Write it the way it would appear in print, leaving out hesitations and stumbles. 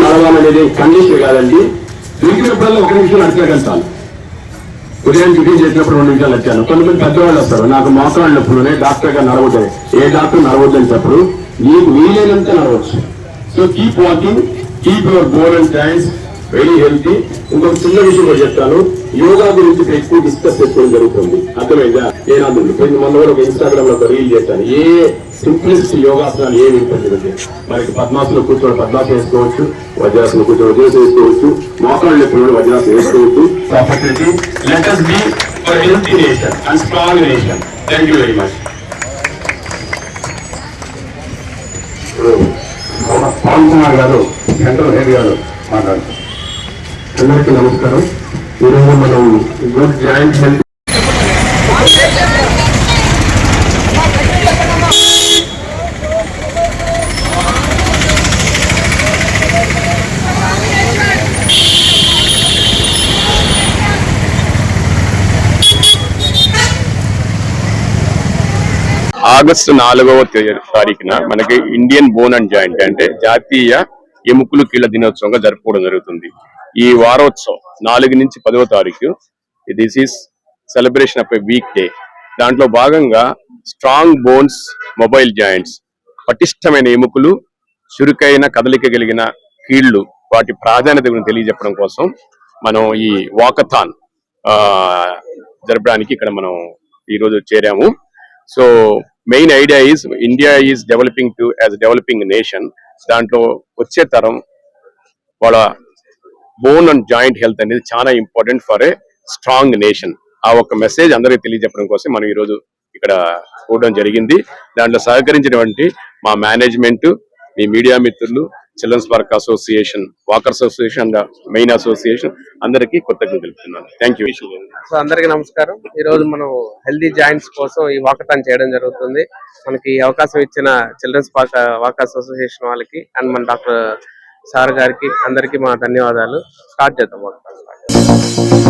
నడవాలనేది condition కాదండి. దిగినప్పుడల్లా ఒక నిమిషం నడిచగలుగుతాను. ఉదయం టిఫిన్ చేసినప్పుడు 2 నిమిషాలు వచ్చాను. కొంతమంది పెద్దవాళ్ళు వస్తారు, నాకు మోకాళ్ళ నొప్పులునే డాక్టర్ గా నడవద్దు. ఏ డాక్టర్ నడవద్దని చెప్పరు, నీకు వీలైనంత నడవచ్చు. So keep walking, keep your bone and joints very healthy. ఇంకొక చిన్న విషయం కూడా చెప్తాను, యోగా గురించి ఎక్కువ డిస్కస్ చేసుకోవడం జరుగుతుంది. అర్థమైందా? నేను అందులో మొన్న కూడా ఒక ఇన్స్టాగ్రామ్ లో ఒక రీల్ చేశాను. ఏ సింప్లెస్ట్ యోగాసనాలు ఏమి ఉంటుంది. మనకి పద్మాసనం కూర్చోవడం పద్మాసనం వేసుకోవచ్చు, వజ్రాసనం కూర్చోవడం వజ్రాసనం వేసుకోవచ్చు, మోకాళ్ళు నొప్పులు వజ్రాసనం వేసుకోవచ్చు. Let us be a healthy nation and strong nation. Thank you very much. Pawan Kumar గారు, సెంట్రల్ హెడ్ గారు మాట్లాడుతారు. అందరికీ నమస్కారం. ఈరోజు మనం గుడ్ జాయింట్ హెల్త్ ఆగస్టు 4వ తారీఖున మనకి ఇండియన్ బోన్ అండ్ జాయింట్ అంటే జాతీయ ఎముకలు కీళ్ల దినోత్సవంగా జరుపుకోవడం జరుగుతుంది. ఈ వారోత్సవం 4 నుంచి 10వ తారీఖు. This is celebration of a week day. దాంట్లో భాగంగా స్ట్రాంగ్ బోన్స్, మొబైల్ జాయింట్స్, పటిష్టమైన ఎముకలు, చురుకైన కదలిక కలిగిన కీళ్లు, వాటి ప్రాధాన్యత గురించి తెలియజెప్పడం కోసం మనం ఈ వాకథాన్ జరపడానికి ఇక్కడ మనం ఈరోజు చేరాము. So main idea is India is developing to as developing nation. దాంట్లో వచ్చే తరం వాళ్ళ బోన్ అండ్ జాయింట్ హెల్త్ అనేది చాలా important for a strong nation. ఆ ఒక మెసేజ్ అందరికీ తెలియజెప్పడం కోసం మనం ఈరోజు ఇక్కడ కూడడం జరిగింది. దాంట్లో సహకరించినటువంటి మా మేనేజ్మెంట్, మీ మీడియా మిత్రులు, children's park association, walkers association and main association అందరికీ కృతజ్ఞతలు తెలుపుతున్నాను. Thank you. సో అందరికీ నమస్కారం. ఈ రోజు మనం హెల్దీ జాయింట్స్ కోసం ఈ వాకథాన్ చేయడం జరుగుతుంది. మనకి అవకాశం ఇచ్చిన చిల్డ్రన్స్ పార్క్ వాకర్స్ అసోసియేషన్ వాళ్ళకి అండ్ మన డాక్టర్ సార్ గారికి అందరికీ మా ధన్యవాదాలు. స్టార్ట్ చేద్దాం వాకథాన్.